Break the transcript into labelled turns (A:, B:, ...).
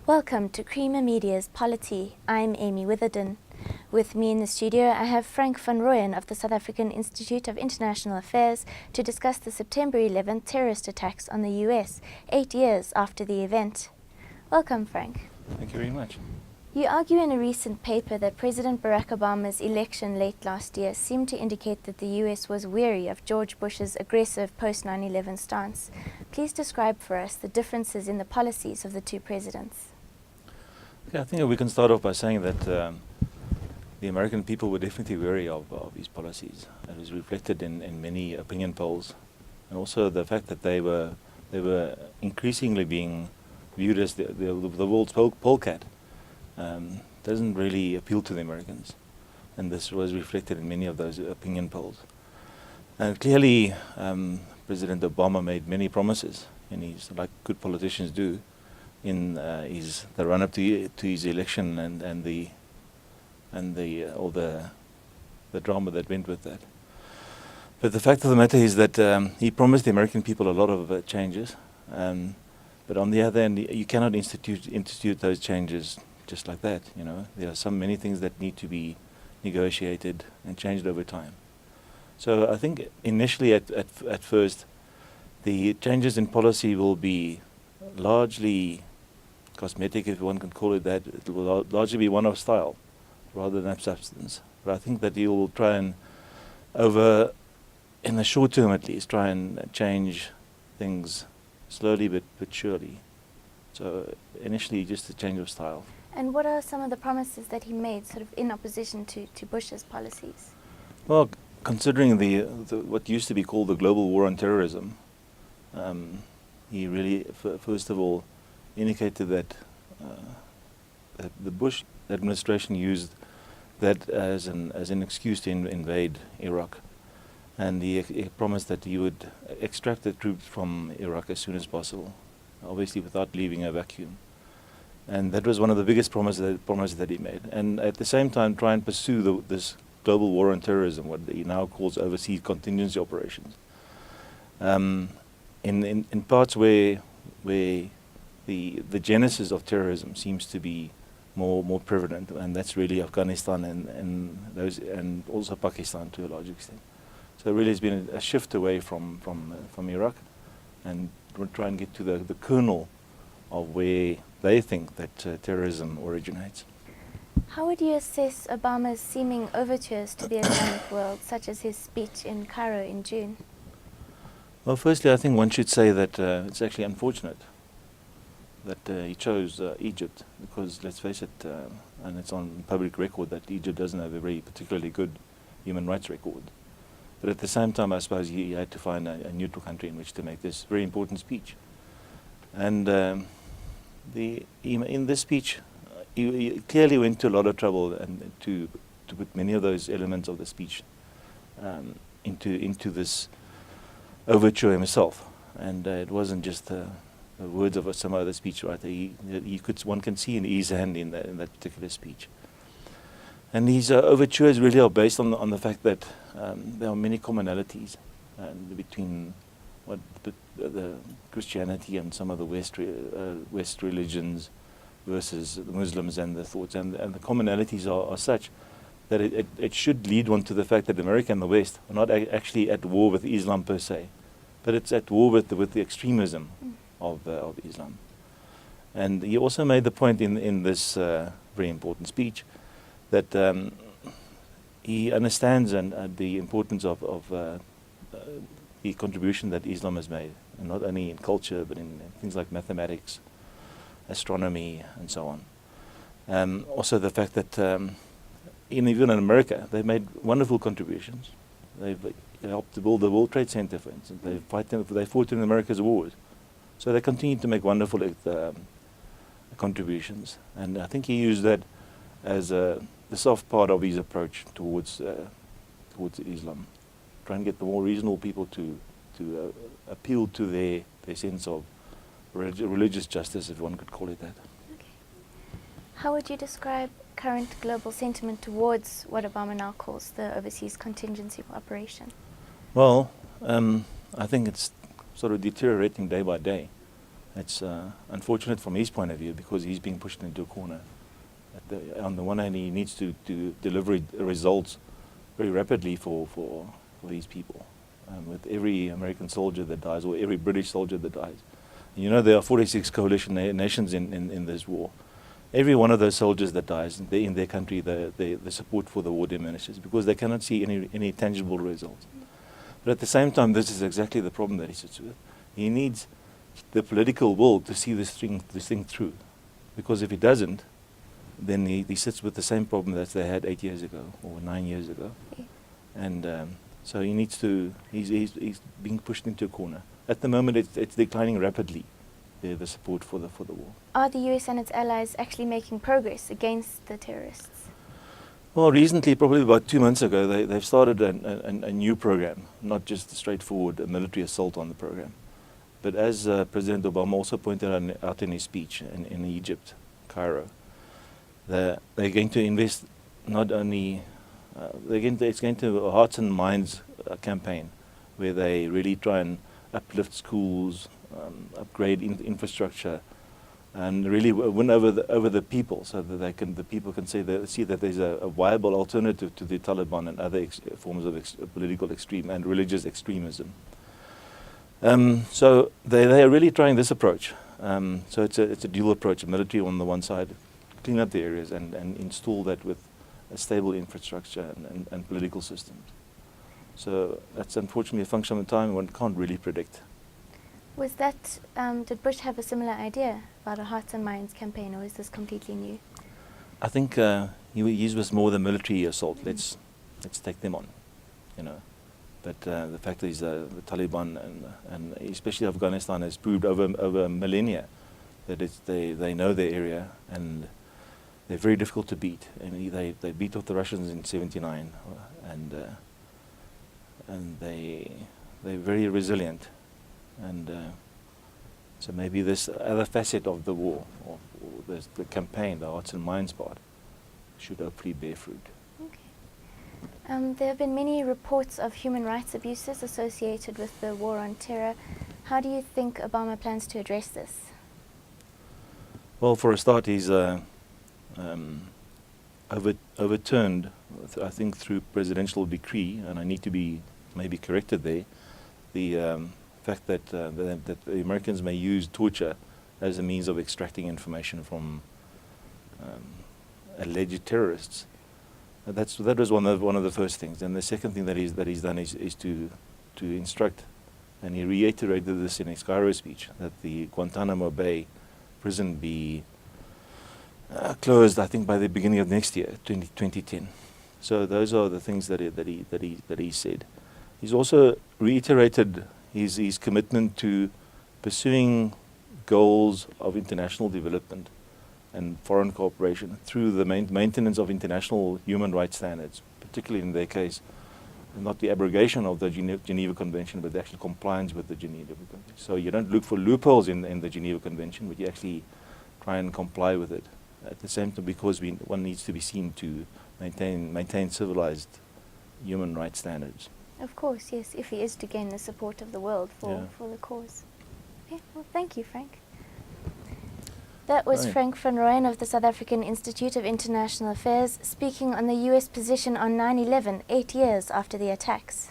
A: Welcome to Creamer Media's Polity. I'm Amy Witherden. With me in the studio, I have Frank van Rooyen of the South African Institute of International Affairs to discuss the September 11th terrorist attacks on the US, 8 years after the event. Welcome, Frank.
B: Thank you very much.
A: You argue in a recent paper that President Barack Obama's election late last year seemed to indicate that the US was weary of George Bush's aggressive post-9/11 stance. Please describe for us the differences in the policies of the two presidents.
B: Okay, I think we can start off by saying that the American people were definitely wary of his policies. It was reflected in many opinion polls, and also the fact that they were increasingly being viewed as the world's polecat doesn't really appeal to the Americans, and this was reflected in many of those opinion polls. And clearly, President Obama made many promises, and he's like good politicians do, in the run-up to his election and the drama that went with that. But the fact of the matter is that he promised the American people a lot of changes, but on the other hand, you cannot institute those changes just like that. You know, there are many things that need to be negotiated and changed over time. So I think initially, at first, the changes in policy will be largely cosmetic, if one can call it that. It will largely be one of style rather than substance. But I think that he will try and, in the short term at least, try and change things slowly but surely. So initially just a change of style.
A: And what are some of the promises that he made sort of in opposition to Bush's policies?
B: Well, considering the what used to be called the global war on terrorism, he really, first of all, indicated that the Bush administration used that as an excuse to invade Iraq, and he promised that he would extract the troops from Iraq as soon as possible, obviously without leaving a vacuum. And that was one of the biggest promises that he made. And at the same time, try and pursue this global war on terrorism, what he now calls overseas contingency operations. In parts where the genesis of terrorism seems to be more prevalent, and that's really Afghanistan and also Pakistan to a large extent. So really, it's been a shift away from Iraq, and we'll try and get to the kernel of where they think that terrorism originates.
A: How would you assess Obama's seeming overtures to the Islamic world, such as his speech in Cairo in June?
B: Well, firstly, I think one should say that it's actually unfortunate that he chose Egypt, because let's face it, and it's on public record that Egypt doesn't have a very particularly good human rights record. But at the same time, I suppose he had to find a neutral country in which to make this very important speech. And in this speech, he clearly went to a lot of trouble and to put many of those elements of the speech into this overture himself. And it wasn't just the words of some other speechwriter. One can see his hand in that particular speech. And these overtures really are based on the fact that there are many commonalities between the Christianity and some of the West religions versus the Muslims and the thoughts. And the commonalities are such that it should lead one to the fact that America and the West are not actually at war with Islam per se, but it's at war with the extremism of Islam. And he also made the point in this very important speech that he understands the importance of the contribution that Islam has made, and not only in culture but in things like mathematics, astronomy, and so on. Also the fact that even in America, they've made wonderful contributions. They've helped to build the World Trade Center, for instance. They fought in America's wars. So they continue to make wonderful contributions. And I think he used that as the soft part of his approach towards Islam. Try and get the more reasonable people to appeal to their sense of religious justice, if one could call it that.
A: Okay. How would you describe current global sentiment towards what Obama now calls the overseas contingency operation?
B: Well, I think it's sort of deteriorating day by day. It's unfortunate from his point of view because he's being pushed into a corner. On the one hand, he needs to deliver results very rapidly for these people. With every American soldier that dies, or every British soldier that dies. You know, there are 46 coalition nations in this war. Every one of those soldiers that dies in their country, the support for the war diminishes because they cannot see any tangible results. But at the same time, this is exactly the problem that he sits with. He needs the political will to see this thing through. Because if he doesn't, then he sits with the same problem that they had 8 years ago or 9 years ago. And so he needs to, he's being pushed into a corner. At the moment, it's declining rapidly, the support for the war.
A: Are the US and its allies actually making progress against the terrorists?
B: Well, recently, probably about 2 months ago, they've started a new program, not just a straightforward military assault on the program. But as President Obama also pointed out in his speech in Egypt, Cairo, they're going to invest not only, it's going to a Hearts and Minds campaign, where they really try and uplift schools, upgrade infrastructure, and really win over the people, so that the people can see that there's a viable alternative to the Taliban and other forms of political extreme and religious extremism. So they are really trying this approach. So it's a dual approach: a military on the one side, clean up the areas and install that with a stable infrastructure and political systems. So that's unfortunately a function of the time one can't really predict.
A: Was that, did Bush have a similar idea about a Hearts and Minds campaign, or is this completely new?
B: I think he was more the military assault. Let's take them on, you know. But the fact is the Taliban and especially Afghanistan has proved over millennia that they know their area and they're very difficult to beat. And they beat off the Russians in '79, and they're very resilient. And so maybe this other facet of the war, or the campaign, the Hearts and Minds part, should hopefully bear fruit.
A: Okay. There have been many reports of human rights abuses associated with the war on terror. How do you think Obama plans to address this?
B: Well, for a start, he's overturned, I think, through presidential decree, and I need to be maybe corrected there, the fact that the Americans may use torture as a means of extracting information from alleged terrorists. That was one of the first things. And the second thing that he's done is to instruct, and he reiterated this in his Cairo speech, that the Guantanamo Bay prison be closed, I think, by the beginning of next year, 2010. So those are the things that he said. He's also reiterated his commitment to pursuing goals of international development and foreign cooperation through the maintenance of international human rights standards, particularly in their case, not the abrogation of the Geneva Convention, but the actual compliance with the Geneva Convention. So you don't look for loopholes in the Geneva Convention, but you actually try and comply with it. At the same time, because one needs to be seen to maintain civilized human rights standards.
A: Of course, yes, if he is to gain the support of the world for the cause. Okay, well, thank you, Frank. That was Frank van Rooyen of the South African Institute of International Affairs speaking on the US position on 9/11, 8 years after the attacks.